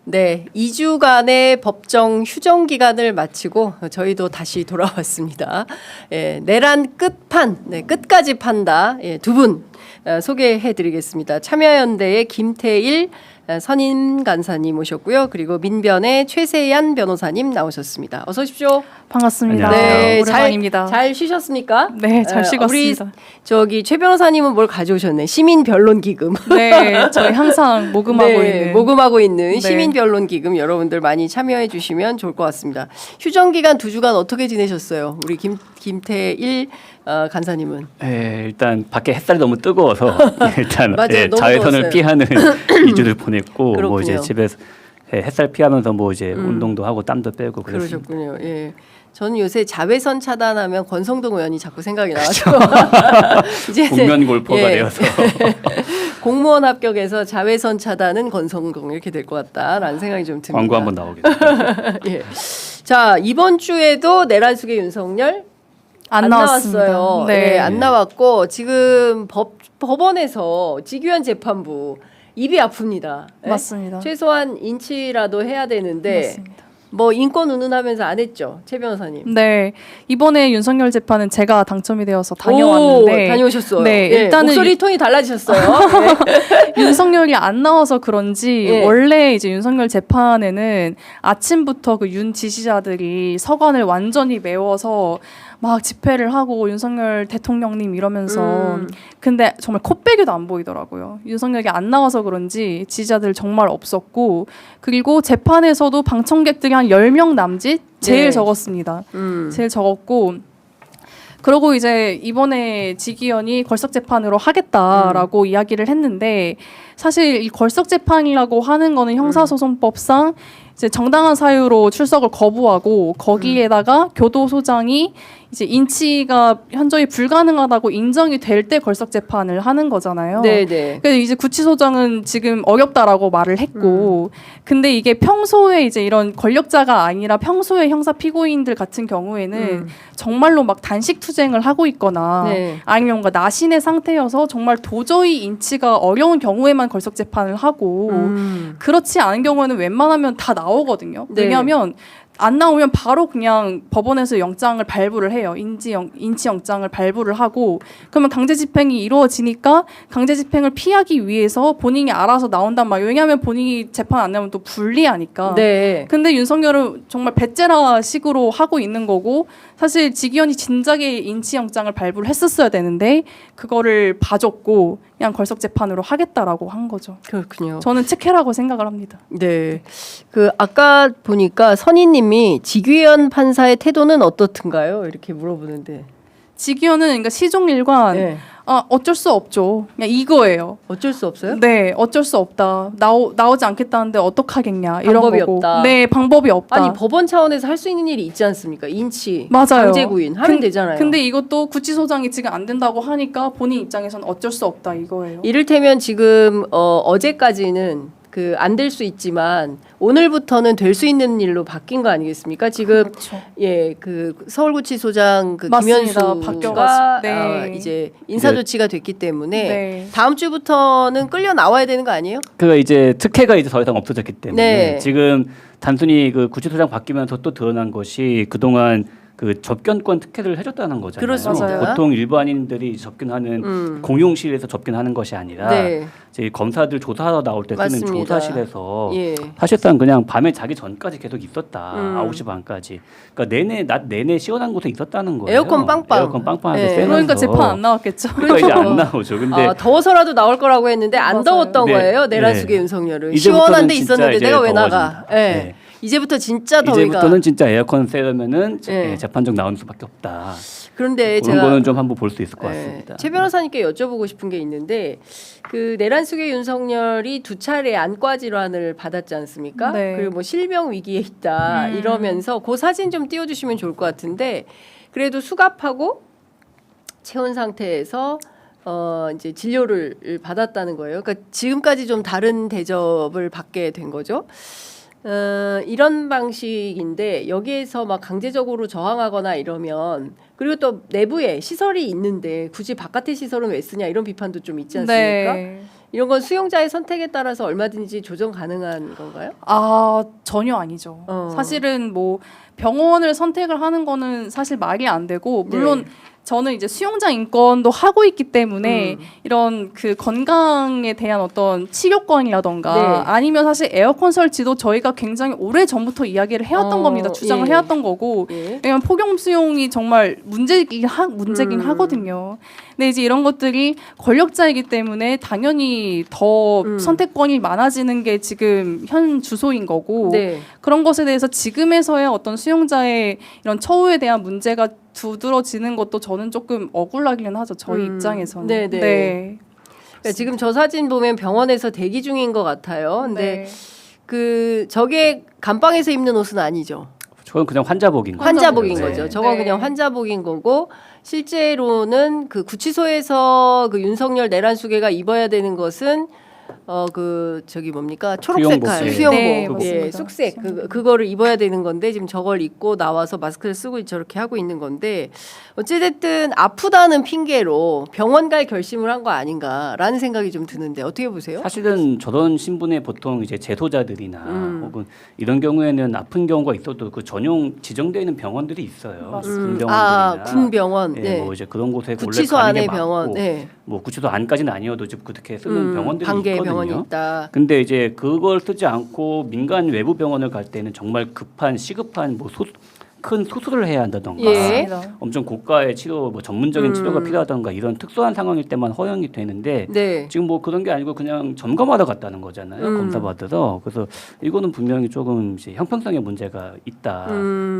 네, 2주간의 법정 휴정 기간을 마치고 저희도 다시 돌아왔습니다. 예, 내란 끝판, 네, 끝까지 판다. 예, 두 분 소개해드리겠습니다. 참여연대의 김태일 선임 간사님 오셨고요. 그리고 민변의 최세얀 변호사님 나오셨습니다. 어서 오십시오. 반갑습니다. 네, 오랜만입니다. 잘 쉬셨습니까? 네, 잘 쉬고 우리 왔습니다. 저기 최 변호사님은 뭘 가져오셨네? 시민 변론 기금. 네, 저희 항상 모금하고 있는 네. 시민 변론 기금 여러분들 많이 참여해 주시면 좋을 것 같습니다. 휴정 기간 2주간 어떻게 지내셨어요? 우리 김태일 간사님은? 네, 일단 밖에 햇살이 너무 뜨거워서 일단 맞아요, 너무 자외선을 더웠어요. 피하는 2주를 보냈고 그렇군요. 뭐 이제 집에서 햇살 피하면서 뭐 이제 운동도 하고 땀도 빼고 그랬습니다. 그러셨군요. 예. 저는 요새 자외선 차단하면 권성동 의원이 자꾸 생각이 나가지고 이제 국면 골퍼가 되어서 공무원 합격에서 자외선 차단은 권성동 이렇게 될 것 같다라는 생각이 좀 듭니다. 광고 한번 나오겠습니다. 예. 자, 이번 주에도 내란 속의 윤석열 안 나왔어요. 나왔습니다. 네. 네, 안 나왔고 지금 법원에서 직위원 재판부 입이 아픕니다. 예? 맞습니다. 최소한 인치라도 해야 되는데 맞습니다. 뭐 인권 운운하면서 안 했죠, 최 변호사님. 네, 이번에 윤석열 재판은 제가 당첨이 되어서 다녀왔는데 오, 다녀오셨어요. 네, 예, 일단은 목소리 톤이 달라지셨어요. 윤석열이 안 나와서 그런지 예. 원래 이제 윤석열 재판에는 아침부터 그 윤 지지자들이 서관을 완전히 메워서 막 집회를 하고 윤석열 대통령님 이러면서 근데 정말 코빼기도 안 보이더라고요. 윤석열이 안 나와서 그런지 지지자들 정말 없었고 그리고 재판에서도 방청객들이 한 10명 남짓 제일 네. 적었습니다. 제일 적었고 그러고 이제 이번에 지기현이 걸석 재판으로 하겠다라고 이야기를 했는데 사실 이 걸석 재판이라고 하는 거는 형사소송법상 이제 정당한 사유로 출석을 거부하고 거기에다가 교도소장이 이제 인치가 현저히 불가능하다고 인정이 될 때 걸석 재판을 하는 거잖아요. 네네. 그래서 이제 구치소장은 지금 어렵다라고 말을 했고, 근데 이게 평소에 이제 이런 권력자가 아니라 평소에 형사 피고인들 같은 경우에는 정말로 막 단식 투쟁을 하고 있거나 네. 아니면 뭔가 나신의 상태여서 정말 도저히 인치가 어려운 경우에만 걸석 재판을 하고 그렇지 않은 경우에는 웬만하면 다 나오거든요. 네. 왜냐하면 안 나오면 바로 그냥 법원에서 영장을 발부를 해요. 인치 영장을 발부를 하고 그러면 강제 집행이 이루어지니까 강제 집행을 피하기 위해서 본인이 알아서 나온단 말이에요. 왜냐하면 본인이 재판 안 내면 또 불리하니까. 네. 근데 윤석열은 정말 배째라식으로 하고 있는 거고 사실 지기현이 진작에 인치 영장을 발부를 했었어야 되는데 그거를 봐줬고 그냥 걸석 재판으로 하겠다라고 한 거죠. 그렇군요. 저는 특혜라고 생각을 합니다. 네. 그 아까 보니까 선희님이 지귀현 판사의 태도는 어떻든가요? 이렇게 물어보는데. 지기현은 그러니까 시종일관 네. 어쩔 수 없죠. 그냥 이거예요. 어쩔 수 없어요? 네, 어쩔 수 없다. 나오지 않겠다는데 어떡하겠냐 이런 방법이 거고. 없다. 네, 방법이 없다. 아니 법원 차원에서 할 수 있는 일이 있지 않습니까? 인치, 맞아요. 강제 구인 하면 되잖아요. 근데 이것도 구치소장이 지금 안 된다고 하니까 본인 입장에서는 어쩔 수 없다 이거예요. 이를테면 지금 어제까지는 그 안 될 수 있지만 오늘부터는 될 수 있는 일로 바뀐 거 아니겠습니까? 지금 그렇죠. 예, 그 서울구치소장 그 맞습니다. 김현수가 바뀌어가지고. 네. 이제 인사 조치가 됐기 때문에 네. 다음 주부터는 끌려 나와야 되는 거 아니에요? 그 이제 특혜가 이제 더 이상 없어졌기 때문에 네. 지금 단순히 그 구치소장 바뀌면서 또 드러난 것이 그동안 그 접견권 특혜를 해줬다는 거잖아요. 그렇습니다. 보통 일반인들이 접견하는 공용실에서 접견하는 것이 아니라 네. 이제 검사들 조사하러 나올 때 쓰는 맞습니다. 조사실에서 예. 사실상 그냥 밤에 자기 전까지 계속 있었다. 음. 9시 반까지. 그러니까 낮 내내 시원한 곳에 있었다는 거예요. 에어컨 빵빵. 에어컨 빵빵하게 네. 쐬면서. 그러니까 재판 안 나왔겠죠. 그러니까 이제 안 나오죠. 근데 아, 더워서라도 나올 거라고 했는데 안 맞아요. 더웠던 네. 거예요. 내란 네. 속의 윤석열은 이제부터는 시원한 데 진짜 있었는데 이제 내가 왜 더워진다. 나가? 예. 네. 이제부터 진짜 더위가. 이제부터는 진짜 에어컨 쐬려면은 네. 재판정 나오는 수밖에 없다. 그런데 그런 제가 거는 좀 한번 볼 수 있을 것 네, 같습니다. 최 변호사님께 여쭤보고 싶은 게 있는데 그 내란 속의 윤석열이 2차례 안과 질환을 받았지 않습니까? 네. 그리고 뭐 실명 위기에 있다 이러면서 그 사진 좀 띄워주시면 좋을 것 같은데 그래도 수갑하고 체온 상태에서 이제 진료를 받았다는 거예요. 그러니까 지금까지 좀 다른 대접을 받게 된 거죠. 이런 방식인데 여기에서 막 강제적으로 저항하거나 이러면 그리고 또 내부에 시설이 있는데 굳이 바깥의 시설은 왜 쓰냐 이런 비판도 좀 있지 않습니까? 네. 이런 건 수용자의 선택에 따라서 얼마든지 조정 가능한 건가요? 전혀 아니죠. 어. 사실은 뭐 병원을 선택을 하는 거는 사실 말이 안 되고 물론 네. 저는 이제 수용자 인권도 하고 있기 때문에 이런 그 건강에 대한 어떤 치료권이라던가 네. 아니면 사실 에어컨 설치도 저희가 굉장히 오래 전부터 이야기를 해왔던 겁니다. 주장을 예. 해왔던 거고 예. 왜냐면 폭염 수용이 정말 문제긴 하거든요. 근데 이제 이런 것들이 권력자이기 때문에 당연히 더 선택권이 많아지는 게 지금 현 주소인 거고 네. 그런 것에 대해서 지금에서의 어떤 수용자의 이런 처우에 대한 문제가 두드러지는 것도 저는 조금 억울하기는 하죠. 저희 입장에서는. 네네. 네. 그러니까 지금 저 사진 보면 병원에서 대기 중인 것 같아요. 근데 네. 그 저게 감방에서 입는 옷은 아니죠. 저건 그냥 환자복인 거죠. 환자복인 네. 거죠. 저건 네. 그냥 환자복인 거고 실제로는 그 구치소에서 그 윤석열 내란수계가 입어야 되는 것은 그 저기 뭡니까 초록 색깔 수영복. 수영복 네, 예, 맞습니다. 숙색 그거를 입어야 되는 건데 지금 저걸 입고 나와서 마스크를 쓰고 저렇게 하고 있는 건데 어찌됐든 아프다는 핑계로 병원 갈 결심을 한 거 아닌가라는 생각이 좀 드는데 어떻게 보세요? 사실은 저런 신분의 보통 이제 재소자들이나 혹은 이런 경우에는 아픈 경우가 있어도 그 전용 지정되어 있는 병원들이 있어요. 맞습니다. 군병원들이나 군병원, 예, 네. 뭐 이제 그런 곳에 구치소 원래 가는 안에 게 병원, 맞고, 네. 뭐 구치소 안까지는 아니어도 좀 그렇게 쓰는 병원들이 관계 있거든요. 병원이 있다. 근데 이제 그걸 쓰지 않고 민간 외부 병원을 갈 때는 정말 급한 시급한 뭐 큰 수술을 해야 한다던가 예. 맞습니다. 엄청 고가의 치료 뭐 전문적인 치료가 필요하다던가 이런 특수한 상황일 때만 허용이 되는데 네. 지금 뭐 그런 게 아니고 그냥 점검하러 갔다는 거잖아요. 검사 받으러. 그래서 이거는 분명히 조금 이제 형평성의 문제가 있다.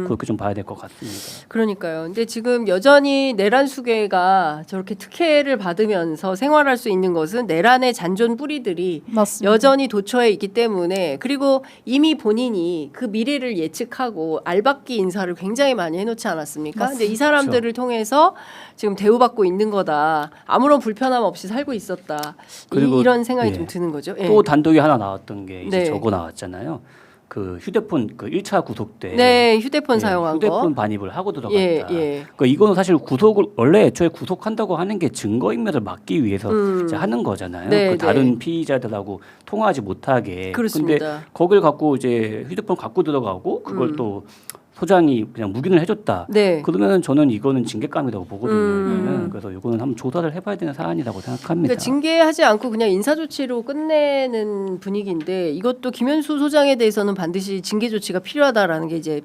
그렇게 좀 봐야 될 것 같습니다. 그러니까요. 근데 지금 여전히 내란 수괴가 저렇게 특혜를 받으면서 생활할 수 있는 것은 내란의 잔존 뿌리들이 맞습니다. 여전히 도처에 있기 때문에 그리고 이미 본인이 그 미래를 예측하고 알박기 인사를 굉장히 많이 해놓지 않았습니까? 근데 이 사람들을 통해서 지금 대우받고 있는 거다. 아무런 불편함 없이 살고 있었다. 그리고 이런 생각이 예. 좀 드는 거죠. 예. 또 단독이 하나 나왔던 게 이제 네. 저거 나왔잖아요. 그 휴대폰 그 1차 구속 때 네, 휴대폰 예, 사용한 휴대폰 거. 반입을 하고 들어갔다. 예, 예. 그러니까 이거는 사실 구속을 원래 애초에 구속한다고 하는 게 증거인멸을 막기 위해서 이제 하는 거잖아요. 네, 그 다른 네. 피의자들하고 통화하지 못하게. 그렇습니다. 근데 거길 갖고 이제 휴대폰 갖고 들어가고 그걸 또 소장이 그냥 묵인을 해줬다. 네. 그러면은 저는 이거는 징계감이라고 보거든요. 이거는. 그래서 이거는 한번 조사를 해봐야 되는 사안이라고 생각합니다. 그러니까 징계하지 않고 그냥 인사조치로 끝내는 분위기인데 이것도 김현수 소장에 대해서는 반드시 징계 조치가 필요하다라는 게 이제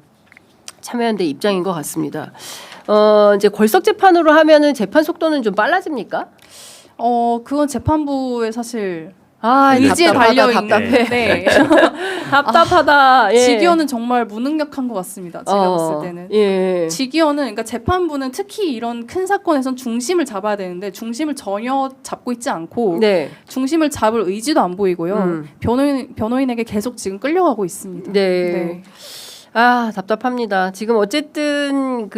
참여연대 입장인 것 같습니다. 이제 걸석 재판으로 하면은 재판 속도는 좀 빨라집니까? 그건 재판부에 사실 아, 의지에 달려 있는 답답해. 네. 답답하다. 예. 직위원은 정말 무능력한 것 같습니다. 제가 봤을 때는. 예. 직위원은 그러니까 재판부는 특히 이런 큰 사건에선 중심을 잡아야 되는데 중심을 전혀 잡고 있지 않고 네. 중심을 잡을 의지도 안 보이고요. 변호인에게 계속 지금 끌려가고 있습니다. 네. 아, 답답합니다. 지금 어쨌든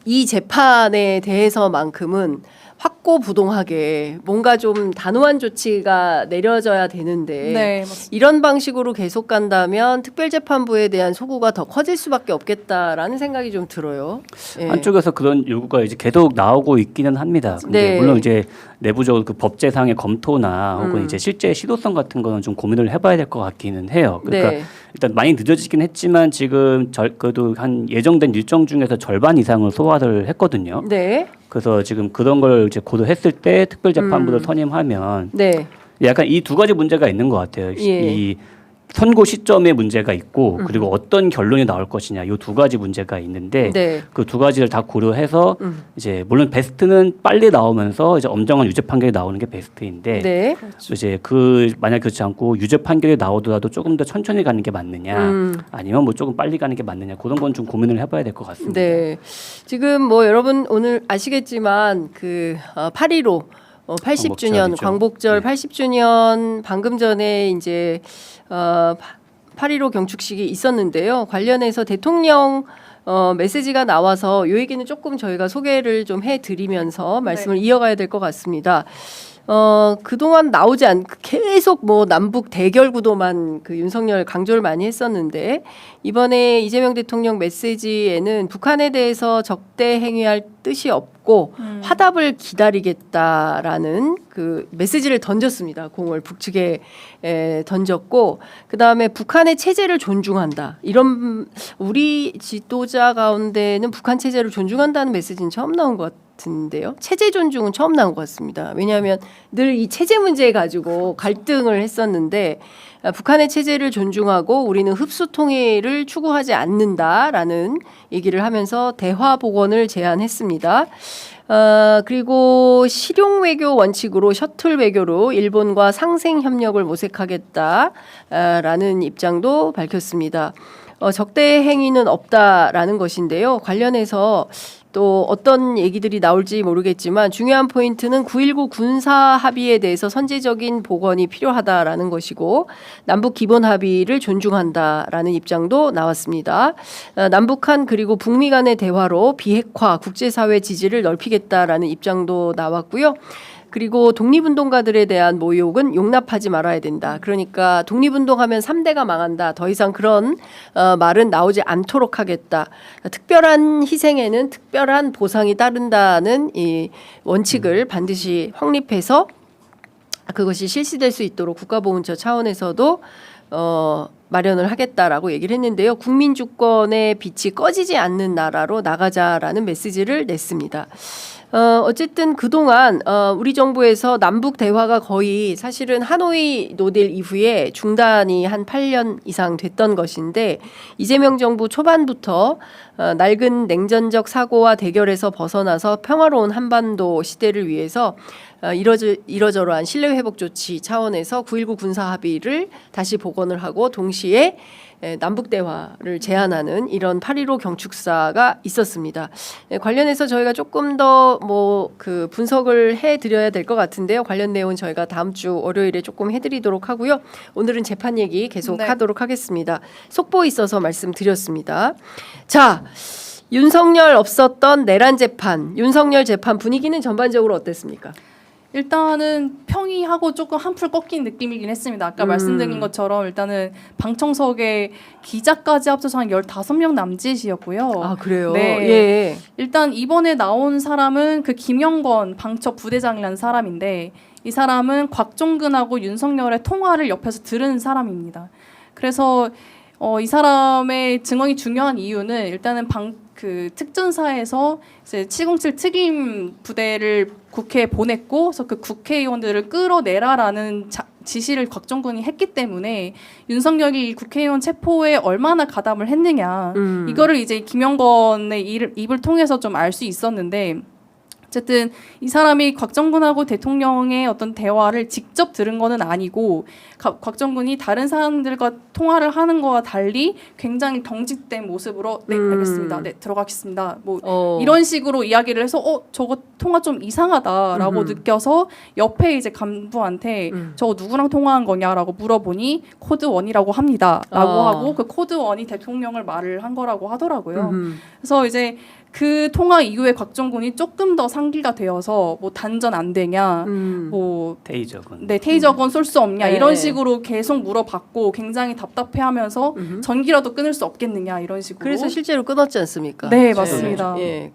이 재판에 대해서만큼은 확고부동하게 뭔가 좀 단호한 조치가 내려져야 되는데 네, 맞습니다. 이런 방식으로 계속 간다면 특별재판부에 대한 소구가 더 커질 수밖에 없겠다라는 생각이 좀 들어요. 예. 한쪽에서 그런 요구가 이제 계속 나오고 있기는 합니다. 근데 네. 물론 이제 내부적으로 그 법제상의 검토나 혹은 이제 실제 실효성 같은 거는 좀 고민을 해봐야 될 것 같기는 해요. 그러니까 네. 일단 많이 늦어지긴 했지만 지금 그래도 한 예정된 일정 중에서 절반 이상을 소화를 했거든요. 네. 그래서 지금 그런 걸 이제 고려했을 때 특별재판부를 선임하면 네. 약간 이 두 가지 문제가 있는 것 같아요. 예. 이 선고 시점에 문제가 있고 그리고 어떤 결론이 나올 것이냐 이 두 가지 문제가 있는데 네. 그 두 가지를 다 고려해서 이제 물론 베스트는 빨리 나오면서 이제 엄정한 유죄 판결이 나오는 게 베스트인데 네. 이제 만약 그렇지 않고 유죄 판결이 나오더라도 조금 더 천천히 가는 게 맞느냐 아니면 뭐 조금 빨리 가는 게 맞느냐 그런 건 좀 고민을 해봐야 될 것 같습니다. 네. 지금 뭐 여러분 오늘 아시겠지만 8.15 80주년 광복절이죠. 광복절 네. 80주년 방금 전에 이제 8.15 경축식이 있었는데요. 관련해서 대통령 메시지가 나와서 이 얘기는 조금 저희가 소개를 좀 해드리면서 말씀을 이어가야 될 것 같습니다. 그동안 나오지 않 계속 뭐 남북 대결 구도만 그 윤석열 강조를 많이 했었는데 이번에 이재명 대통령 메시지에는 북한에 대해서 적대 행위할 뜻이 없고 화답을 기다리겠다라는 그 메시지를 던졌습니다. 공을 북측에 던졌고 그다음에 북한의 체제를 존중한다. 이런 우리 지도자 가운데는 북한 체제를 존중한다는 메시지는 처음 나온 것 같은데요. 체제 존중은 처음 나온 것 같습니다. 왜냐하면 늘 이 체제 문제 가지고 갈등을 했었는데 북한의 체제를 존중하고 우리는 흡수 통일을 추구하지 않는다라는 얘기를 하면서 대화 복원을 제안했습니다. 그리고 실용 외교 원칙으로 셔틀 외교로 일본과 상생 협력을 모색하겠다라는 입장도 밝혔습니다. 적대 행위는 없다라는 것인데요. 관련해서 또 어떤 얘기들이 나올지 모르겠지만 중요한 포인트는 9.19 군사 합의에 대해서 선제적인 복원이 필요하다라는 것이고 남북 기본 합의를 존중한다라는 입장도 나왔습니다. 남북한 그리고 북미 간의 대화로 비핵화 국제사회 지지를 넓히겠다라는 입장도 나왔고요. 그리고 독립운동가들에 대한 모욕은 용납하지 말아야 된다. 그러니까 독립운동하면 3대가 망한다. 더 이상 그런 말은 나오지 않도록 하겠다. 특별한 희생에는 특별한 보상이 따른다는 이 원칙을 반드시 확립해서 그것이 실시될 수 있도록 국가보훈처 차원에서도 마련을 하겠다라고 얘기를 했는데요. 국민 주권의 빛이 꺼지지 않는 나라로 나가자라는 메시지를 냈습니다. 어쨌든 그동안 우리 정부에서 남북 대화가 거의 사실은 하노이 노딜 이후에 중단이 한 8년 이상 됐던 것인데 이재명 정부 초반부터 낡은 냉전적 사고와 대결에서 벗어나서 평화로운 한반도 시대를 위해서 이러저러한 신뢰회복 조치 차원에서 9.19 군사 합의를 다시 복원을 하고 동시에 남북 대화를 제안하는 이런 8.15 경축사가 있었습니다. 관련해서 저희가 조금 더 뭐 그 분석을 해드려야 될 것 같은데요. 관련 내용은 저희가 다음 주 월요일에 조금 해드리도록 하고요. 오늘은 재판 얘기 계속 하도록 하겠습니다. 속보 있어서 말씀드렸습니다. 자, 윤석열 없었던 내란 재판, 윤석열 재판 분위기는 전반적으로 어땠습니까? 일단은 평이하고 조금 한풀 꺾인 느낌이긴 했습니다. 아까 말씀드린 것처럼 일단은 방청석에 기자까지 합쳐서 한 15명 남짓이었고요. 아, 그래요? 네. 예. 일단 이번에 나온 사람은 그 김영건 방첩 부대장이라는 사람인데 이 사람은 곽종근하고 윤석열의 통화를 옆에서 들은 사람입니다. 그래서 이 사람의 증언이 중요한 이유는 일단은 그 특전사에서 이제 707 특임 부대를 국회에 보냈고, 그래서 그 국회의원들을 끌어내라라는 지시를 곽종근이 했기 때문에 윤석열이 국회의원 체포에 얼마나 가담을 했느냐, 이거를 이제 김영건의 입을 통해서 좀 알 수 있었는데. 어쨌든 이 사람이 곽정근하고 대통령의 어떤 대화를 직접 들은 거는 아니고 곽정근이 다른 사람들과 통화를 하는 거와 달리 굉장히 경직된 모습으로 네 알겠습니다, 네 들어가겠습니다, 뭐 이런 식으로 이야기를 해서 저거 통화 좀 이상하다라고 느껴서 옆에 이제 간부한테 저거 누구랑 통화한 거냐라고 물어보니 코드 1이라고 합니다라고 하고 그 코드 1이 대통령을 말을 한 거라고 하더라고요. 그래서 이제 그 통화 이후에 곽정근이 조금 더 상기가 되어서 뭐 단전 안 되냐, 뭐 테이저건, 네 테이저건 쏠 수 없냐, 네. 이런 식으로 계속 물어봤고 굉장히 답답해하면서 전기라도 끊을 수 없겠느냐 이런 식으로. 그래서 실제로 끊었지 않습니까? 네 맞습니다. 예.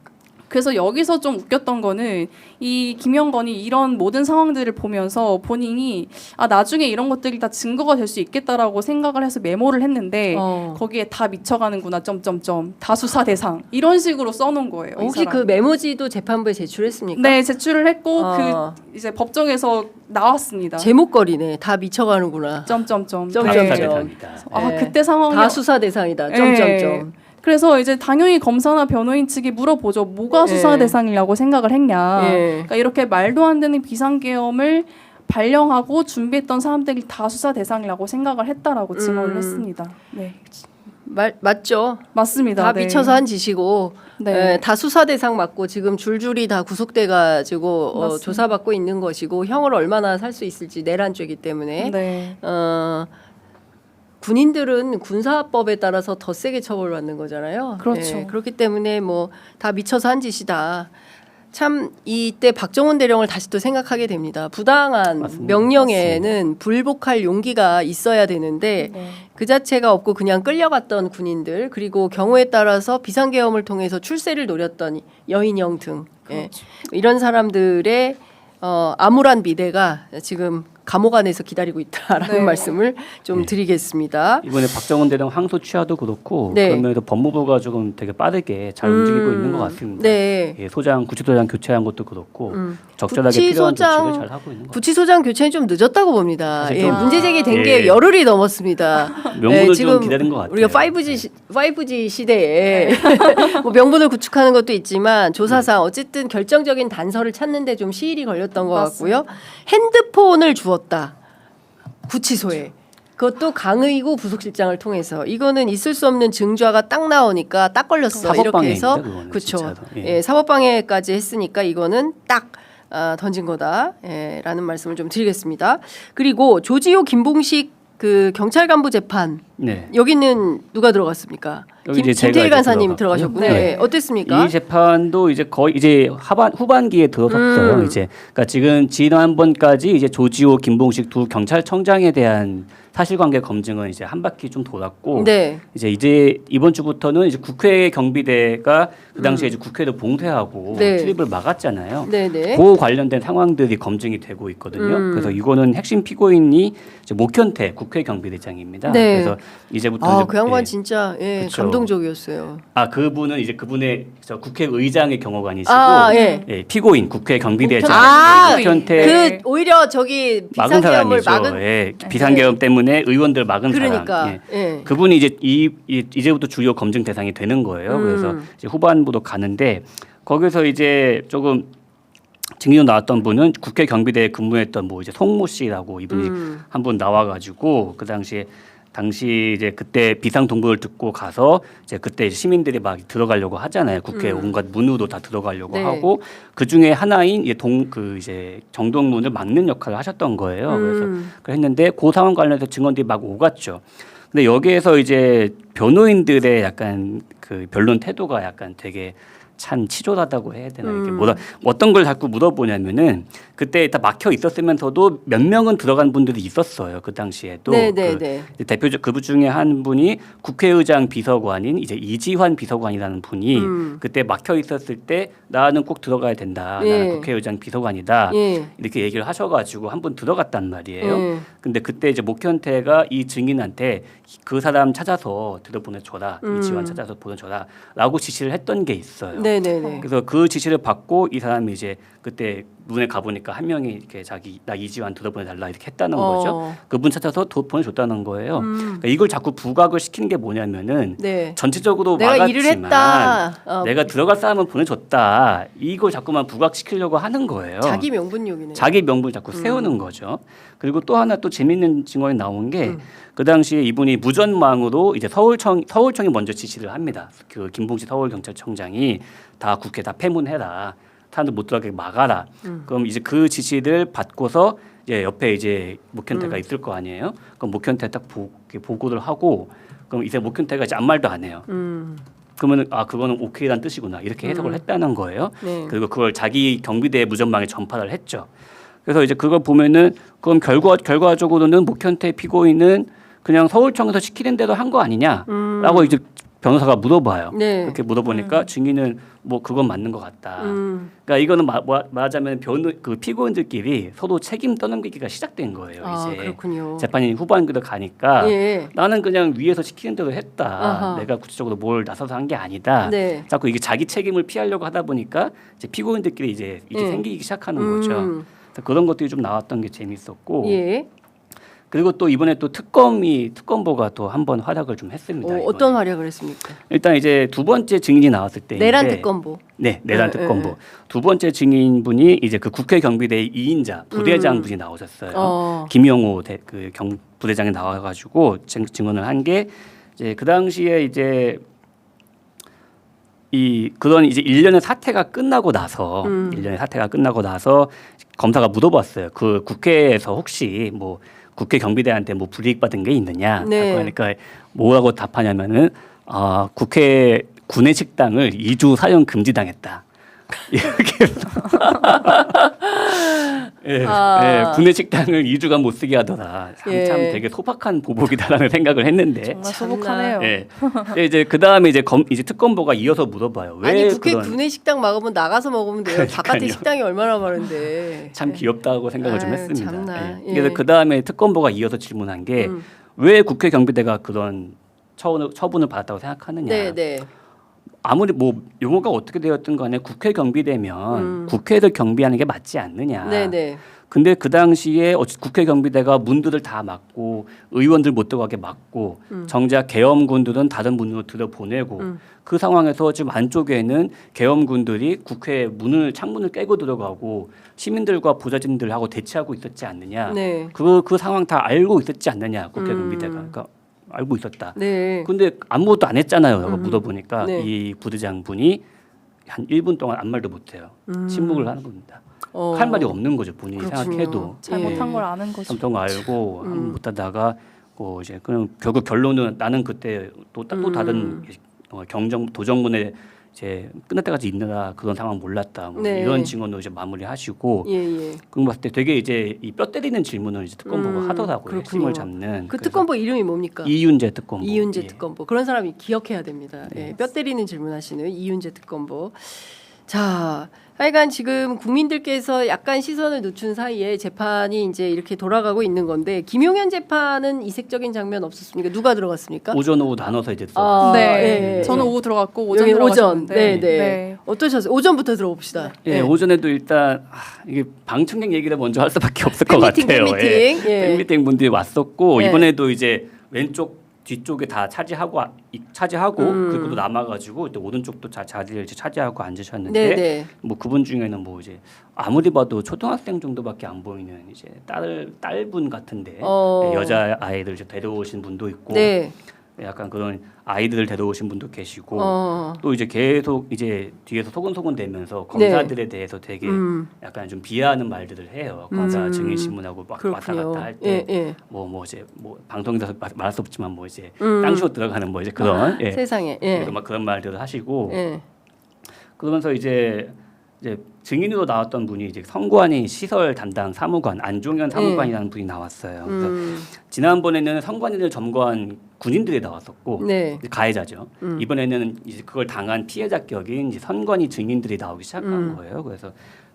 그래서 여기서 좀 웃겼던 거는 이 김영건이 이런 모든 상황들을 보면서 본인이 나중에 이런 것들이 다 증거가 될 수 있겠다라고 생각을 해서 메모를 했는데 거기에 다 미쳐가는구나 점점점 다수사 대상 이런 식으로 써놓은 거예요. 혹시 그 메모지도 재판부에 제출했습니까? 네 제출을 했고 그 이제 법정에서 나왔습니다. 제목거리네. 다 미쳐가는구나. 점점점. 다수사 네. 대상이다. 아 그때 상황이 다 수사 대상이다. 네. 점점점. 그래서 이제 당연히 검사나 변호인 측이 물어보죠. 뭐가 수사 대상이라고 생각을 했냐. 그러니까 이렇게 말도 안 되는 비상계엄을 발령하고 준비했던 사람들이 다 수사 대상이라고 생각을 했다라고 증언을 했습니다. 네. 맞죠. 맞습니다. 다 네. 미쳐서 한 짓이고 네. 다 수사 대상 맞고 지금 줄줄이 다 구속돼 가지고 조사받고 있는 것이고 형을 얼마나 살 수 있을지 내란죄이기 때문에 네. 군인들은 군사법에 따라서 더 세게 처벌받는 거잖아요. 그렇죠. 그렇기 때문에 뭐 다 미쳐서 한 짓이다. 참 이때 박정훈 대령을 다시 또 생각하게 됩니다. 부당한 맞습니다. 명령에는 불복할 용기가 있어야 되는데 네. 그 자체가 없고 그냥 끌려갔던 군인들 그리고 경우에 따라서 비상계엄을 통해서 출세를 노렸던 여인영 등 예. 이런 사람들의 암울한 미래가 지금 감옥 안에서 기다리고 있다라는 네. 말씀을 좀 네. 드리겠습니다. 이번에 박정원 대령 항소 취하도 그렇고 네. 그러면서 법무부가 조금 되게 빠르게 잘 움직이고 있는 것 같습니다. 네. 예, 구치소장 교체한 것도 그렇고 적절하게 구치소장- 필요한 조치를 잘 하고 있는 것 구치소장 교체는 좀 늦었다고 봅니다. 사실 예, 좀- 문제 제기된 게 예. 열흘이 넘었습니다. 명분을 지금 좀 기다린 것 같아요. 우리가 5G 시대에 뭐 명분을 구축하는 것도 있지만 조사상 어쨌든 결정적인 단서를 찾는데 좀 시일이 걸렸던 것 같고요. 핸드폰을 주었다. 구치소에. 그것도 강의구 부속실장을 통해서 이거는 있을 수 없는 증거가 딱 나오니까 딱 걸렸어. 이렇게 해서 그렇죠. 예, 사법방해까지 했으니까 이거는 딱 던진 거다. 예, 라는 말씀을 좀 드리겠습니다. 그리고 조지호 김봉식 그 경찰 간부 재판 네. 여기는 누가 들어갔습니까? 여기 이제 제가 김태일 이제 간사님 들어갔고요. 들어가셨군요. 네. 예, 어땠습니까? 이 재판도 이제 거의 이제 후반기에 들어섰어요. 이제 그러니까 지금 지난번까지 이제 조지호, 김봉식 두 경찰청장에 대한 사실관계 검증은 이제 한 바퀴 좀 돌았고 네. 이제 이번 주부터는 이제 국회 경비대가 그 당시에 이제 국회를 봉쇄하고 네. 출입을 막았잖아요. 네네. 그 관련된 상황들이 검증이 되고 있거든요. 그래서 이거는 핵심 피고인이 이제 목현태 국회 경비대장입니다. 네. 그래서 이제부터 이제 그 양반 예. 진짜 예, 그쵸. 감동적이었어요. 그분은 이제 그분의 저 국회의장의 경호관이시고 예. 예, 피고인 국회 경비대장 목현태. 목현태 그 오히려 저기 막은 비상계엄을 사람이죠. 막은 예, 비상계엄 때문에 의원들 막은 그러니까 사람. 예. 예. 그분이 이제 이제부터 주요 검증 대상이 되는 거예요. 그래서 이제 후반부로 가는데 거기서 이제 조금 증인으로 나왔던 분은 국회 경비대에 근무했던 뭐 이제 송모 씨라고 이분이 한 분 나와가지고 그 당시 이제 그때 비상 동부를 듣고 가서 이제 그때 시민들이 막 들어가려고 하잖아요. 국회 온갖 문으로 다 들어가려고 네. 하고 그 중에 하나인 이제 정동문을 막는 역할을 하셨던 거예요. 그래서 했는데 그 상황 관련해서 증언들이 막 오갔죠. 근데 여기에서 이제 변호인들의 약간 그 변론 태도가 약간 되게 참 치졸하다고 해야 되나 이게 어떤 걸 자꾸 물어보냐면은 그때 다 막혀 있었으면서도 몇 명은 들어간 분들이 있었어요 그 당시에도 네네네. 그 대표적 그분 중에 한 분이 국회의장 비서관인 이제 이지환 비서관이라는 분이 그때 막혀 있었을 때 나는 꼭 들어가야 된다 예. 나는 국회의장 비서관이다 예. 이렇게 얘기를 하셔가지고 한 분 들어갔단 말이에요. 예. 근데 그때 이제 목현태가 이 증인한테 그 사람 찾아서 들어보내줘라 이지환 찾아서 보내줘라라고 지시를 했던 게 있어요. 네네네. 그래서 그 지시를 받고 이 사람이 이제 그때 눈에 가보니까 한 명이 이렇게 나 이지환 들어보내달라 이렇게 했다는 거죠. 그분 찾아서 보내줬다는 거예요. 그러니까 이걸 자꾸 부각을 시키는 게 뭐냐면은 네. 전체적으로 내가 막았지만 일을 했다. 내가 들어갈 사람은 보내줬다. 이걸 자꾸만 부각시키려고 하는 거예요. 자기 명분욕이네. 자기 명분을 자꾸 세우는 거죠. 그리고 또 하나 또 재밌는 증언이 나온 게 그 당시에 이분이 무전망으로 이제 서울청이 먼저 지시를 합니다. 그 김봉식 서울경찰청장이 다 국회 다 폐문해라. 사람들 못 들어가게 막아라. 그럼 이제 그 지시를 받고서 이제 옆에 이제 목현태가 있을 거 아니에요. 그럼 목현태 딱 보고를 하고 그럼 이제 목현태가 이제 아무 말도 안 해요. 그러면 그거는 오케이란 뜻이구나 이렇게 해석을 했다는 거예요. 네. 그리고 그걸 자기 경비대 무전망에 전파를 했죠. 그래서 이제 그걸 보면은 그럼 결과적으로는 목현태 피고인은 그냥 서울청에서 시키는 대로 한 거 아니냐라고 이제 변호사가 물어봐요. 네. 그렇게 물어보니까 증인은 뭐 그건 맞는 것 같다. 그러니까 이거는 말하자면 그 피고인들끼리 서로 책임 떠넘기기가 시작된 거예요. 이제 그렇군요. 재판이 후반기로 가니까 예. 나는 그냥 위에서 시키는 대로 했다. 아하. 내가 구체적으로 뭘 나서서 한 게 아니다. 네. 자꾸 이게 자기 책임을 피하려고 하다 보니까 이제 피고인들끼리 이제 생기기 시작하는 거죠. 그래서 그런 것들이 좀 나왔던 게 재밌었고. 예. 그리고 또 이번에 또 특검보가 또 한 번 활약을 좀 했습니다. 어떤 활약을 했습니까? 일단 이제 두 번째 증인이 나왔을 때 내란 특검보. 네, 내란 네, 특검보. 네. 두 번째 증인분이 이제 그 국회 경비대 2인자 부대장 분이 나오셨어요. 김영호 부대장이 나와가지고 증언을 한 게 이제 그 당시에 이제 그런 이제 일련의 사태가 끝나고 나서 검사가 물어봤어요. 그 국회에서 혹시 뭐 국회 경비대한테 뭐 불이익 받은 게 있느냐? 네. 그러니까 뭐라고 답하냐면은 국회 구내식당을 2주 사용 금지당했다. 이렇게 해서 예, 아. 예, 구내식당을 2주간 못 쓰게 하더라. 참, 예. 참 되게 소박한 보복이다라는 생각을 했는데. 정말 참나. 소복하네요. 예. 근데 이제 그 다음에 이제 특검보가 이어서 물어봐요. 왜 아니 국회 그런 구내 식당 막으면 나가서 먹으면 돼요. 바깥에 그러니까요. 식당이 얼마나 많은데. 참 귀엽다고 생각을 좀 아유, 했습니다. 참나. 예. 예. 그래서 그 다음에 특검보가 이어서 질문한 게 왜 국회 경비대가 그런 처분을 받았다고 생각하느냐. 네네. 아무리 뭐 용어가 어떻게 되었든 간에 국회 경비대면 국회를 경비하는 게 맞지 않느냐. 네네. 근데 그 당시에 국회 경비대가 문들을 다 막고 의원들 못 들어가게 막고 정작 계엄군들은 다른 문으로 들여보내고 그 상황에서 지금 안쪽에는 계엄군들이 국회 창문을 깨고 들어가고 시민들과 부자진들하고 대치하고 있었지 않느냐. 네. 그 상황 다 알고 있었지 않느냐. 국회 경비대가. 그러니까 알고 있었다. 네. 근데 아무것도 안 했잖아요. 물어보니까 네. 이 부대장분이 한 1분 동안 아무 말도 못 해요. 침묵을 하는 겁니다. 어. 할 말이 없는 거죠. 본인이 그렇군요. 생각해도. 잘못한 예. 걸 아는 거죠. 엄청 알고 못하다가 이제 그럼 결국 결론은 나는 그때 또 다른 도정문에 이제 끝날 때까지 있느라 그런 상황 몰랐다. 뭐 네. 이런 증언으로 이제 마무리하시고 예예. 그럼 봤을 때 되게 이제 이 뼈 때리는 질문을 이제 특검보가 하더라고요. 그렇군요. 핵심을 잡는. 그 그래서 특검보 이름이 뭡니까? 이윤재 특검보. 이윤재 예. 특검보. 그런 사람이 기억해야 됩니다. 네. 예, 뼈 때리는 질문하시는 이윤재 특검보. 자, 하여간 지금 국민들께서 약간 시선을 늦춘 사이에 재판이 이제 이렇게 돌아가고 있는 건데 김용현 재판은 이색적인 장면 없었습니까? 누가 들어갔습니까? 오전 오후 나눠서 이제 아, 네, 예. 저는 오후 들어갔고 오전 여기 오전. 들어가셨는데 네, 네. 네. 어떠셨어요? 오전부터 들어봅시다. 예, 오전에도 일단 이게 방청객 얘기를 먼저 할 수밖에 없을 것 팬미팅, 같아요. 팬미팅. 예. 팬미팅 분들이 왔었고 예. 이번에도 이제 왼쪽 뒤쪽에 다 차지하고 그리고 또 남아가지고 또 오른쪽도 자리를 이제 차지하고 앉으셨는데 네, 네. 뭐 그분 중에는 뭐 이제 아무리 봐도 초등학생 정도밖에 안 보이는 이제 딸분 같은데 여자 아이들 이제 데려오신 분도 있고 네. 약간 그런 아이들을 데려오신 분도 계시고 어. 또 이제 계속 이제 뒤에서 소곤소곤 대면서 검사들에 대해서 되게 약간 좀 비하하는 말들을 해요. 검사 증인 신문하고 막 왔다 그렇군요. 갔다 할 때 예, 예. 뭐 이제 뭐 방송에서 말할 수 없지만 뭐 이제 땅쇼 들어가는 뭐 이제 그런 예. 세상에. 예. 그래서 막 그런 말들을 하시고 예. 그러면서 이제 증인으로 나왔던 분이 이제 선관위 시설 담당 사무관 안종현 사무관이라는 분이 나왔어요. 그래서 지난번에는 선관위를 점거한 군인들이 나왔었고 네. 이제 가해자죠. 이번에는 이제 그걸 당한 피해자 격인 이제 선관위 증인들이 나오기 시작한 거예요. 그래서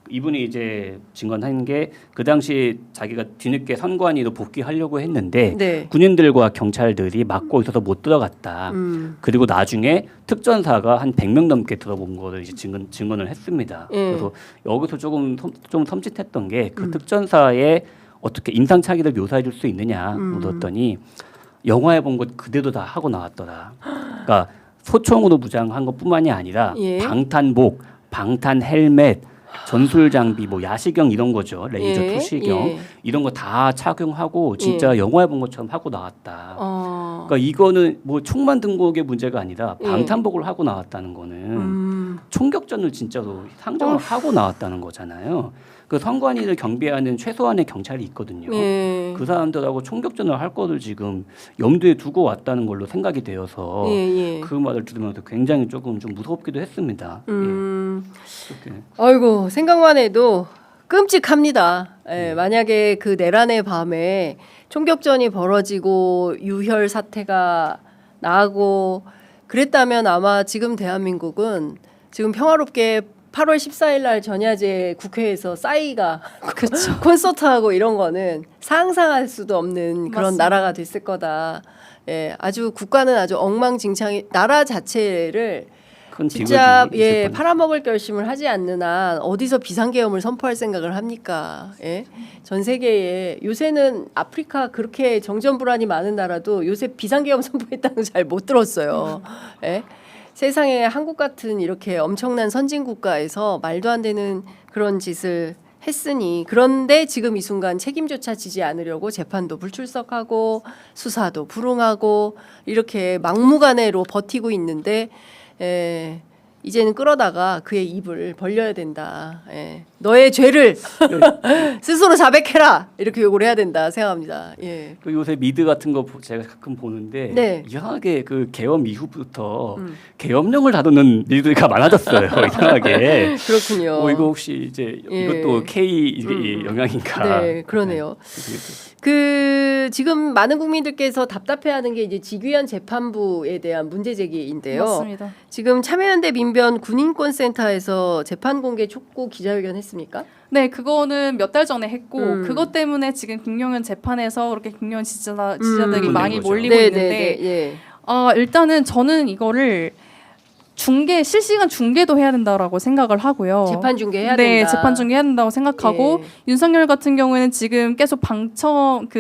이분이 이제 증언한 게 그 당시 자기가 뒤늦게 선관위로 복귀하려고 했는데 네. 군인들과 경찰들이 막고 있어서 못 들어갔다. 그리고 나중에 특전사가 한 100명 넘게 들어본 거를 이제 증언을 했습니다. 그래서 여기서 좀 섬찟했던 게 그 특전사에 어떻게 인상착의를 묘사해 줄 수 있느냐 물었더니 영화에 본 것 그대로 다 하고 나왔더라. 그러니까 소총으로 무장한 것뿐만이 아니라 예. 방탄복, 방탄 헬멧, 전술 장비, 뭐 야시경 이런 거죠. 레이저 예, 투시경 예. 이런 거 다 착용하고 진짜 영화에 본 것처럼 하고 나왔다. 그러니까 이거는 뭐 총만 든 거의 문제가 아니라 방탄복을 하고 나왔다는 거는 총격전을 진짜로 상정을 하고 나왔다는 거잖아요. 그 선관위를 경비하는 최소한의 경찰이 있거든요. 예. 그 사람들하고 총격전을 할 거를 지금 염두에 두고 왔다는 걸로 생각이 되어서 예. 그 말을 들으면서 굉장히 조금 좀 무섭기도 했습니다. 예. 그렇게. 아이고 생각만 해도 끔찍합니다. 예, 만약에 그 내란의 밤에 총격전이 벌어지고 유혈 사태가 나고 그랬다면 아마 지금 대한민국은 지금 평화롭게 8월 14일 날 전야제 국회에서 싸이가 콘서트하고 이런 거는 상상할 수도 없는 그런 맞습니다. 나라가 됐을 거다. 예, 아주 국가는 아주 엉망진창이 나라 자체를 큰 진짜 비극이 있을 뻔했어요. 팔아먹을 결심을 하지 않는 한 어디서 비상계엄을 선포할 생각을 합니까? 예? 전 세계에 요새는 아프리카 그렇게 정전불안이 많은 나라도 요새 비상계엄 선포했다는 거 잘 못 들었어요. 예? 세상에 한국 같은 이렇게 엄청난 선진 국가에서 말도 안 되는 그런 짓을 했으니 그런데 지금 이 순간 책임조차 지지 않으려고 재판도 불출석하고 수사도 불응하고 이렇게 막무가내로 버티고 있는데 이제는 끌어다가 그의 입을 벌려야 된다. 너의 죄를 스스로 자백해라 이렇게 요구를 해야 된다 생각합니다. 예. 그 요새 미드 같은 거 제가 가끔 보는데 네. 이상하게 그 계엄 이후부터 계엄령을 다루는 미드가 많아졌어요. 이상하게. 그렇군요. 이거 혹시 이제 예. 이것도 K 영향인가? 네, 그러네요. 그 지금 많은 국민들께서 답답해하는 게 이제 직위원 재판부에 대한 문제 제기인데요. 맞습니다. 지금 참여연대 민변 군인권센터에서 재판 공개 촉구 기자회견 했습니까? 네, 그거는 몇 달 전에 했고 그것 음. 때문에 지금 김용현 재판에서 그렇게 김용현 지지자들이 많이 거죠. 몰리고 있는데 예. 일단은 저는 이거를 실시간 중계도 해야 된다라고 생각을 하고요. 재판 중계해야 네, 된다. 재판 중계해야 된다고 생각하고 예. 윤석열 같은 경우에는 지금 계속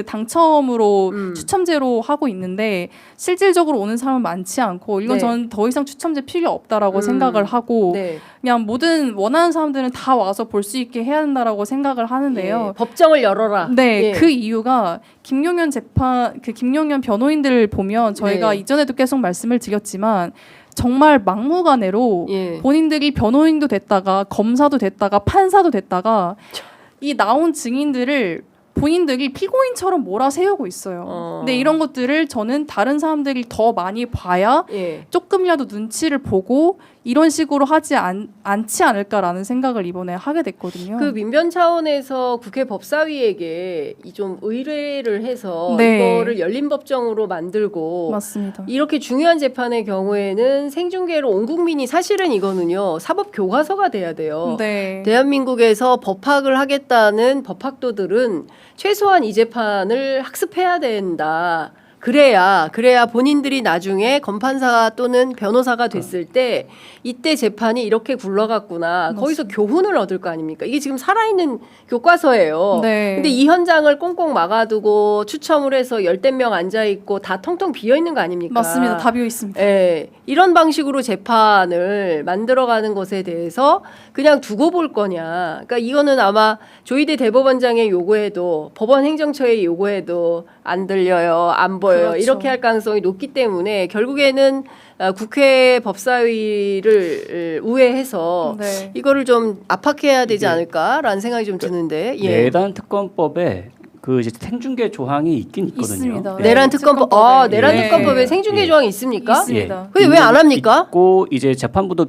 당첨으로 추첨제로 하고 있는데 실질적으로 오는 사람은 많지 않고 이건 네. 저는 더 이상 추첨제 필요 없다라고 생각을 하고 네. 그냥 모든 원하는 사람들은 다 와서 볼 수 있게 해야 된다라고 생각을 하는데요. 예. 법정을 열어라. 네, 예. 그 이유가 김용현 김용현 변호인들을 보면 저희가 네. 이전에도 계속 말씀을 드렸지만 정말 막무가내로 예. 본인들이 변호인도 됐다가 검사도 됐다가 판사도 됐다가 이 나온 증인들을 본인들이 피고인처럼 몰아세우고 있어요. 근데 이런 것들을 저는 다른 사람들이 더 많이 봐야 예. 조금이라도 눈치를 보고 이런 식으로 하지 않지 않을까라는 생각을 이번에 하게 됐거든요. 그 민변 차원에서 국회 법사위에게 이 좀 의뢰를 해서 네. 이거를 열린 법정으로 만들고 맞습니다. 이렇게 중요한 재판의 경우에는 생중계로 온 국민이 사실은 이거는요 사법 교과서가 돼야 돼요. 네. 대한민국에서 법학을 하겠다는 법학도들은 최소한 이 재판을 학습해야 된다. 그래야 본인들이 나중에 검판사 또는 변호사가 됐을 때 이때 재판이 이렇게 굴러갔구나. 거기서 교훈을 얻을 거 아닙니까? 이게 지금 살아있는 교과서예요. 네. 근데 이 현장을 꽁꽁 막아두고 추첨을 해서 열댓 명 앉아있고 다 텅텅 비어있는 거 아닙니까? 맞습니다. 다 비어 있습니다. 예, 이런 방식으로 재판을 만들어가는 것에 대해서 그냥 두고 볼 거냐. 그러니까 이거는 아마 조희대 대법원장의 요구에도 법원 행정처의 요구에도 안 들려요, 안 보여요. 그렇죠. 이렇게 할 가능성이 높기 때문에 결국에는 국회 법사위를 우회해서 네. 이거를 좀 압박해야 되지 않을까라는 생각이 좀 드는데. 예. 내란 특검법에 그 이제 생중계 조항이 있긴 있거든요. 있습니다. 네. 내란 특검법, 내란 네. 특검법에 생중계 예. 조항이 있습니까? 있습니다. 근데 왜 안 합니까? 있고 이제 재판부도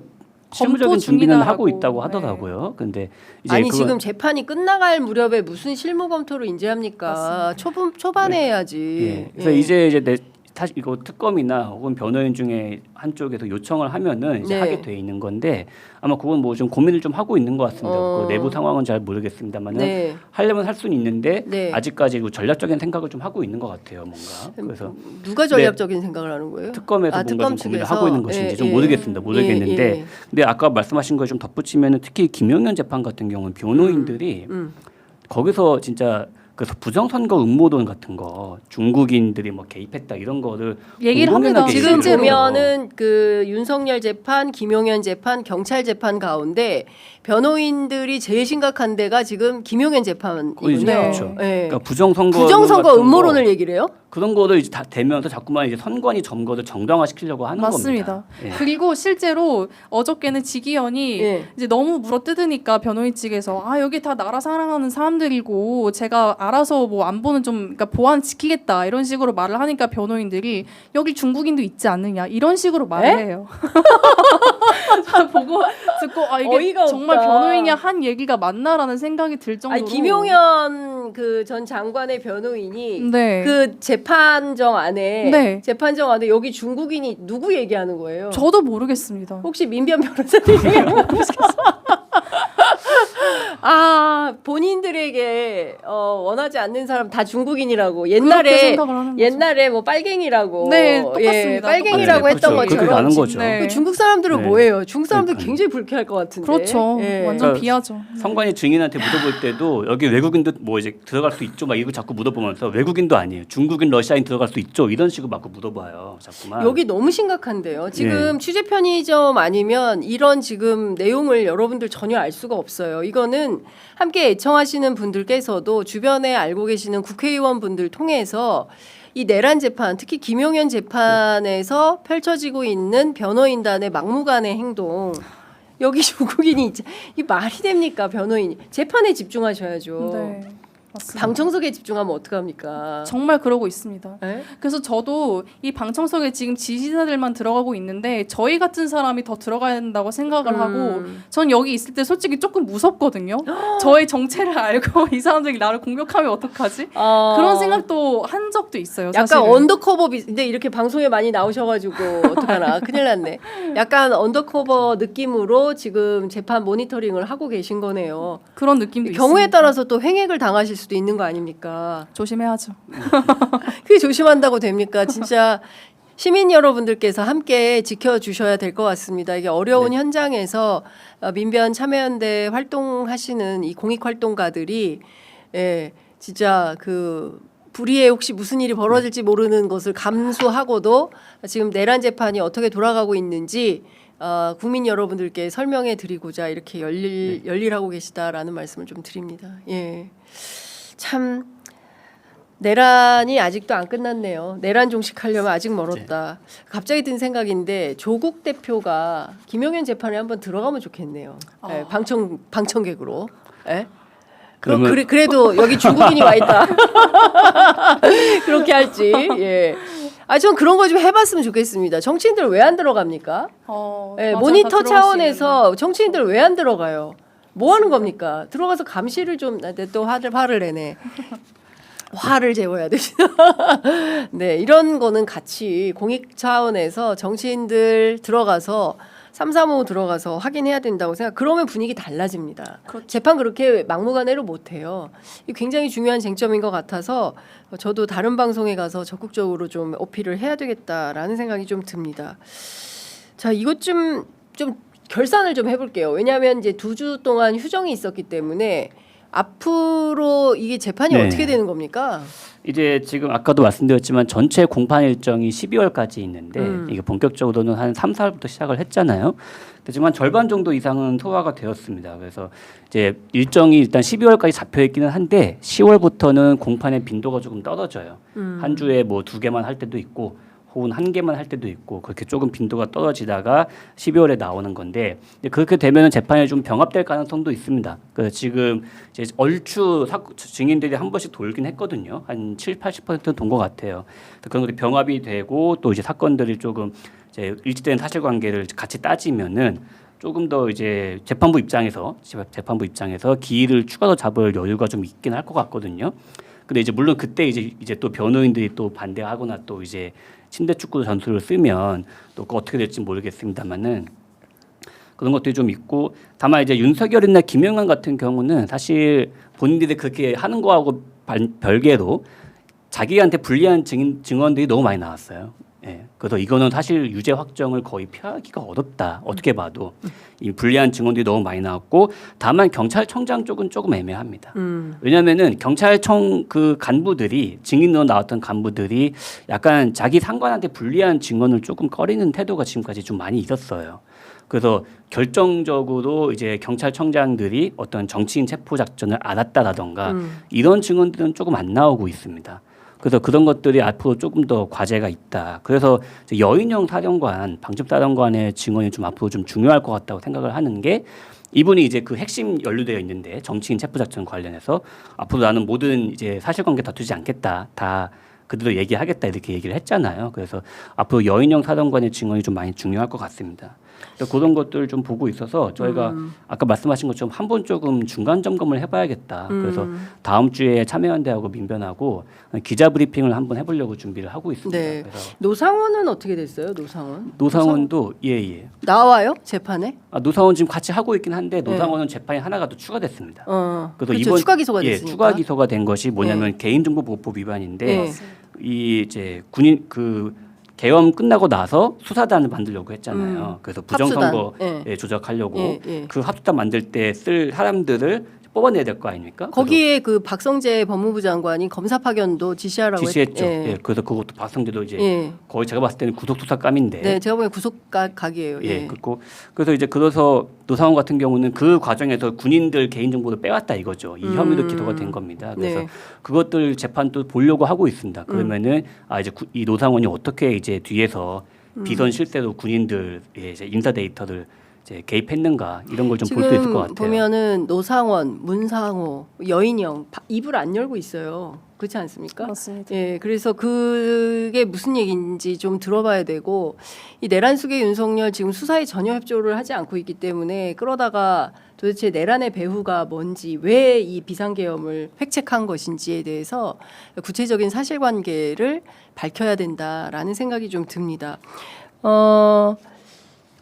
실무적인 준비는 중이다라고. 하고 있다고 네. 하더라고요. 근데 이제 아니 그거- 지금 재판이 끝나갈 무렵에 무슨 실무 검토를 인제합니까? 초반에 해야지. 예. 그래서 이제 사실 이거 특검이나 혹은 변호인 중에 한쪽에서 요청을 하면은 이제 네. 하게 돼 있는 건데 아마 그건 뭐 좀 고민을 좀 하고 있는 것 같습니다. 그 내부 상황은 잘 모르겠습니다만은 네. 하려면 할 수는 있는데 네. 아직까지 그 전략적인 생각을 좀 하고 있는 것 같아요, 뭔가. 그래서 누가 전략적인 생각을 하는 거예요? 특검에서 뭔가 특검 좀 고민을 측에서? 하고 있는 것인지 예, 좀 예. 모르겠습니다. 모르겠는데 예, 예. 근데 아까 말씀하신 거에 좀 덧붙이면은 특히 김용현 재판 같은 경우는 변호인들이 거기서 진짜 그 부정선거 음모론 같은 거 중국인들이 뭐 개입했다 이런 거를 얘기를 공공연하게 합니다. 지금 얘기를 해요. 보면은 그 윤석열 재판, 김용현 재판, 경찰 재판 가운데 변호인들이 제일 심각한 데가 지금 김용현 재판이군요. 네. 그렇죠. 예. 그러니까 부정선거 부정선거 같은 음모론을 거, 얘기를 해요? 그런 거를 이제 다 되면서 자꾸만 이제 선관위 점거를 정당화시키려고 하는 맞습니다. 겁니다. 예. 그리고 실제로 어저께는 지기현이 예. 이제 너무 물어뜯으니까 변호인 측에서 여기 다 나라 사랑하는 사람들이고 제가 알아서 뭐 안보는 좀 그러니까 보안 지키겠다 이런 식으로 말을 하니까 변호인들이 여기 중국인도 있지 않느냐 이런 식으로 말을 해요. 저 보고 듣고 이게 어이가 정말 없다. 변호인이 한 얘기가 맞나라는 생각이 들 정도로. 아니 김용현 그 전 장관의 변호인이 네. 그 재판정 안에 네. 여기 중국인이 누구 얘기하는 거예요? 저도 모르겠습니다. 혹시 민변 변호사님이 모르겠어? 본인들에게 원하지 않는 사람 다 중국인이라고 그렇게 옛날에 생각을 하는 거죠. 옛날에 뭐 빨갱이라고 네, 똑같습니다. 빨갱이라고 똑같아요. 했던 그렇죠. 그렇게 것처럼 가는 거죠. 네. 그 중국 사람들은 네. 뭐예요? 중국 사람들 그러니까요. 굉장히 불쾌할 것 같은데. 그렇죠. 예. 완전 그러니까 비하죠. 선관위 증인한테 물어볼 때도 여기 외국인도 뭐 이제 들어갈 수 있죠 막 이거 자꾸 물어보면서 외국인도 아니에요 중국인 러시아인 들어갈 수 있죠 이런 식으로 막 물어봐요 자꾸만. 여기 너무 심각한데요. 지금 예. 취재 편의점 아니면 이런 지금 내용을 여러분들 전혀 알 수가 없어요. 이거는 함께 애청하시는 분들께서도 주변에 알고 계시는 국회의원분들 통해서 이 내란 재판, 특히 김용현 재판에서 펼쳐지고 있는 변호인단의 막무가내 행동 여기 조국인이 이 말이 됩니까? 변호인이 재판에 집중하셔야죠. 네, 맞습니다. 방청석에 집중하면 어떡합니까? 정말 그러고 있습니다. 네? 그래서 저도 이 방청석에 지금 지지자들만 들어가고 있는데 저희 같은 사람이 더 들어가야 된다고 생각을 하고 전 여기 있을 때 솔직히 조금 무섭거든요. 저의 정체를 알고 이 사람들이 나를 공격하면 어떡하지? 그런 생각도 한 적도 있어요. 약간 사실은. 언더커버 근데 이렇게 방송에 많이 나오셔가지고 어떡하나 큰일 났네. 약간 언더커버 느낌으로 지금 재판 모니터링을 하고 계신 거네요. 그런 느낌도 경우에 있습니다. 따라서 또 횡액을 당하실 수도 있는 거 아닙니까? 조심해야죠. 그게 조심한다고 됩니까? 진짜 시민 여러분들께서 함께 지켜주셔야 될 것 같습니다. 이게 어려운 현장에서 민변 참여연대 활동하시는 이 공익 활동가들이 진짜 그 불의에 혹시 무슨 일이 벌어질지 모르는 것을 감수하고도 지금 내란 재판이 어떻게 돌아가고 있는지 국민 여러분들께 설명해 드리고자 이렇게 열일하고 계시다라는 말씀을 좀 드립니다. 예. 참 내란이 아직도 안 끝났네요. 내란 종식하려면 아직 멀었다. 갑자기 든 생각인데 조국 대표가 김용현 재판에 한번 들어가면 좋겠네요. 예, 방청객으로. 예? 그래도 여기 중국인이 와 있다. 그렇게 할지. 예. 전 그런 거 좀 해봤으면 좋겠습니다. 정치인들 왜 안 들어갑니까? 예, 맞아, 모니터 다 들어올 수 차원에서 정치인들 왜 안 들어가요? 뭐 하는 겁니까? 들어가서 감시를 좀, 또 화를 내네. 화를 재워야 되시나? 네, 이런 거는 같이 공익 차원에서 정치인들 들어가서 335 들어가서 확인해야 된다고 생각. 그러면 분위기 달라집니다. 그렇죠. 재판 그렇게 막무가내로 못 해요. 이 굉장히 중요한 쟁점인 것 같아서 저도 다른 방송에 가서 적극적으로 좀 어필을 해야 되겠다라는 생각이 좀 듭니다. 자, 이것 좀 결산을 좀 해볼게요. 왜냐하면 이제 2주 동안 휴정이 있었기 때문에 앞으로 이게 재판이 네. 어떻게 되는 겁니까? 이제 지금 아까도 말씀드렸지만 전체 공판 일정이 12월까지 있는데 이게 본격적으로는 한 3, 4월부터 시작을 했잖아요. 하지만 절반 정도 이상은 소화가 되었습니다. 그래서 이제 일정이 일단 12월까지 잡혀 있기는 한데 10월부터는 공판의 빈도가 조금 떨어져요. 한 주에 뭐 2개만 할 때도 있고 혹은 1개만 할 때도 있고 그렇게 조금 빈도가 떨어지다가 12월에 나오는 건데 그렇게 되면 재판이 좀 병합될 가능성도 있습니다. 그래서 지금 이제 얼추 증인들이 한 번씩 돌긴 했거든요. 한 70~80%는 돈 것 같아요. 그런 것들이 병합이 되고 또 이제 사건들이 조금 이제 일치된 사실관계를 같이 따지면은 조금 더 이제 재판부 입장에서 기일을 추가로 잡을 여유가 좀 있긴 할 것 같거든요. 근데 이제 물론 그때 이제 또 변호인들이 또 반대하거나 또 이제 침대 축구 전술을 쓰면 또 어떻게 될지 모르겠습니다만은 그런 것들이 좀 있고 다만 이제 윤석열이나 김영환 같은 경우는 사실 본인들이 그렇게 하는 거하고 별개로 자기한테 불리한 증언들이 너무 많이 나왔어요. 예. 그래서 이거는 사실 유죄 확정을 거의 피하기가 어렵다. 어떻게 봐도 이 불리한 증언들이 너무 많이 나왔고 다만 경찰청장 쪽은 조금 애매합니다. 왜냐하면은 경찰청 그 간부들이 증인으로 나왔던 간부들이 약간 자기 상관한테 불리한 증언을 조금 꺼리는 태도가 지금까지 좀 많이 있었어요. 그래서 결정적으로 이제 경찰청장들이 어떤 정치인 체포 작전을 알았다라던가 이런 증언들은 조금 안 나오고 있습니다. 그래서 그런 것들이 앞으로 조금 더 과제가 있다. 그래서 여인영 사령관, 방첩사령관의 증언이 좀 앞으로 좀 중요할 것 같다고 생각을 하는 게 이분이 이제 그 핵심 연루되어 있는데 정치인 체포작전 관련해서 앞으로 나는 모든 이제 사실관계 다투지 않겠다. 다 그대로 얘기하겠다 이렇게 얘기를 했잖아요. 그래서 앞으로 여인영 사령관의 증언이 좀 많이 중요할 것 같습니다. 그런 것들을 좀 보고 있어서 저희가 아까 말씀하신 것처럼 한 번 조금 중간 점검을 해봐야겠다. 그래서 다음 주에 참여연대하고 민변하고 기자 브리핑을 한번 해보려고 준비를 하고 있습니다. 네. 그래서 노상원은 어떻게 됐어요? 노상원도 예. 나와요? 재판에? 노상원 지금 같이 하고 있긴 한데 노상원은 재판이 하나가 더 추가됐습니다. 그래서 그래서 이번 추가 기소가 됐으니까. 추가 기소가 된 것이 뭐냐면 개인정보보호법 위반인데 이 이제 군인 그 계엄 끝나고 나서 수사단을 만들려고 했잖아요. 그래서 부정선거 조작하려고 그 합수단 만들 때 쓸 사람들을 뽑아내야 될 거 아닙니까? 거기에 그 박성재 법무부 장관이 검사 파견도 지시하라고 지시했죠. 그래서 그것도 박성재도 이제 거의 제가 봤을 때는 구속 수사감인데. 네, 제가 보기엔 구속각이에요. 그래서 이제 그래서 노상원 같은 경우는 그 과정에서 군인들 개인정보를 빼왔다 이거죠. 이 혐의로 기소가 된 겁니다. 그래서 그것들 재판도 보려고 하고 있습니다. 그러면은 이제 이 노상원이 어떻게 이제 뒤에서 비선 실세로 군인들 이제 인사 데이터를 이제 개입했는가 이런 걸 좀 볼 수 있을 것 지금 같아요. 보면은 노상원, 문상호, 여인영 입을 안 열고 있어요. 그렇지 않습니까? 맞습니다. 예, 그래서 그게 무슨 얘기인지 좀 들어봐야 되고 이 내란숙의 윤석열 지금 수사에 전혀 협조를 하지 않고 있기 때문에 그러다가 도대체 내란의 배후가 뭔지 왜 이 비상계엄을 획책한 것인지에 대해서 구체적인 사실관계를 밝혀야 된다라는 생각이 좀 듭니다.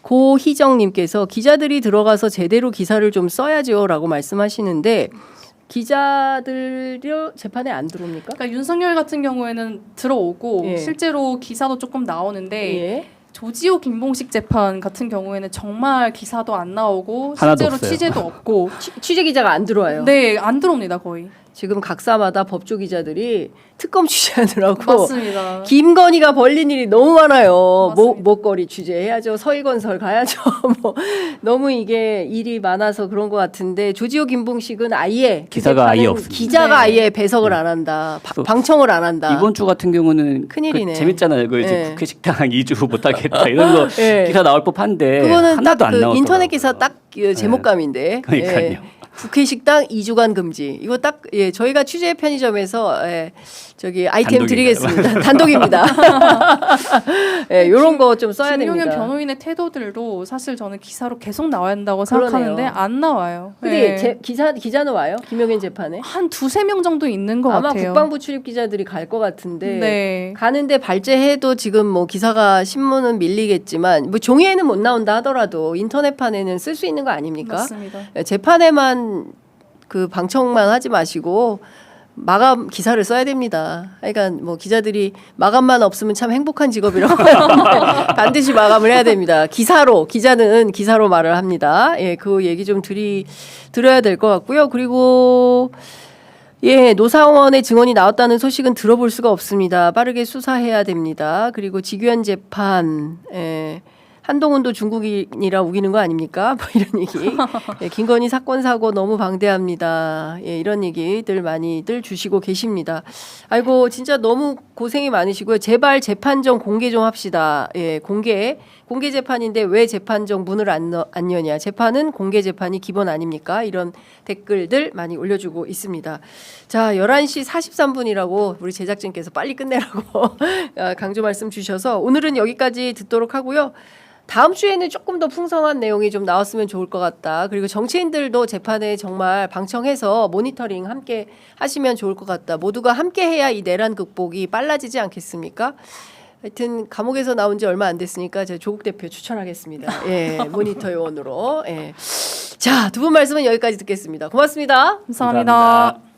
고희정님께서 기자들이 들어가서 제대로 기사를 좀 써야죠라고 말씀하시는데 기자들이 재판에 안 들어옵니까? 그러니까 윤석열 같은 경우에는 들어오고 예. 실제로 기사도 조금 나오는데 예. 조지호 김봉식 재판 같은 경우에는 정말 기사도 안 나오고 하나도 실제로 없어요. 취재도 없고 취재 기자가 안 들어와요. 네, 안 들어옵니다 거의. 지금 각사마다 법조 기자들이 특검 취재하느라고 맞습니다. 김건희가 벌린 일이 너무 많아요. 맞습니다. 목걸이 취재해야죠. 서희건설 가야죠. 뭐 너무 이게 일이 많아서 그런 것 같은데 조지호 김봉식은 아예 기사가 아예 없습니다. 기자가 네. 아예 배석을 안 한다. 방청을 안 한다. 이번 주 같은 경우는 큰일이네. 재밌잖아요. 그 이제 예. 국회 식당 2주 못 하겠다 이런 거 예. 기사 나올 법한데 그거는 하나도 딱 안 그 나오더라고요. 인터넷 기사 딱 제목감인데. 그러니까요. 예. 국회 식당 2주간 금지. 이거 딱 예, 저희가 취재 편의점에서 저기 아이템 단독인가요? 드리겠습니다. 단독입니다. 예, 요런 거 좀 써야 김용현 됩니다. 변호인의 태도들도 사실 저는 기사로 계속 나와야 한다고 그러네요. 생각하는데 안 나와요. 근데 네. 기자는 와요? 김용현 재판에? 한 두세 명 정도 있는 것 아마 같아요. 국방부 출입 기자들이 갈 것 같은데 네. 가는데 발제해도 지금 뭐 기사가 신문은 밀리겠지만 뭐 종이에는 못 나온다 하더라도 인터넷판에는 쓸 수 있는 거 아닙니까? 맞습니다. 재판에만 그 방청만 하지 마시고 마감 기사를 써야 됩니다. 그러니까 뭐 기자들이 마감만 없으면 참 행복한 직업이라고 하는데 반드시 마감을 해야 됩니다. 기자는 기사로 말을 합니다. 예, 그 얘기 좀 들어야 될 것 같고요. 그리고 예, 노상원의 증언이 나왔다는 소식은 들어볼 수가 없습니다. 빠르게 수사해야 됩니다. 그리고 직위원 재판, 한동훈도 중국인이라 우기는 거 아닙니까? 뭐 이런 얘기. 예, 김건희 사건 사고 너무 방대합니다. 예, 이런 얘기들 많이들 주시고 계십니다. 아이고 진짜 너무 고생이 많으시고요. 제발 재판정 공개 좀 합시다. 예, 공개 재판인데 왜 재판정 문을 안 여냐? 재판은 공개 재판이 기본 아닙니까? 이런 댓글들 많이 올려주고 있습니다. 자, 11시 43분이라고 우리 제작진께서 빨리 끝내라고 강조 말씀 주셔서 오늘은 여기까지 듣도록 하고요. 다음 주에는 조금 더 풍성한 내용이 좀 나왔으면 좋을 것 같다. 그리고 정치인들도 재판에 정말 방청해서 모니터링 함께 하시면 좋을 것 같다. 모두가 함께 해야 이 내란 극복이 빨라지지 않겠습니까? 하여튼 감옥에서 나온 지 얼마 안 됐으니까 제가 조국 대표 추천하겠습니다. 예, 모니터 요원으로. 예. 자, 두 분 말씀은 여기까지 듣겠습니다. 고맙습니다. 감사합니다.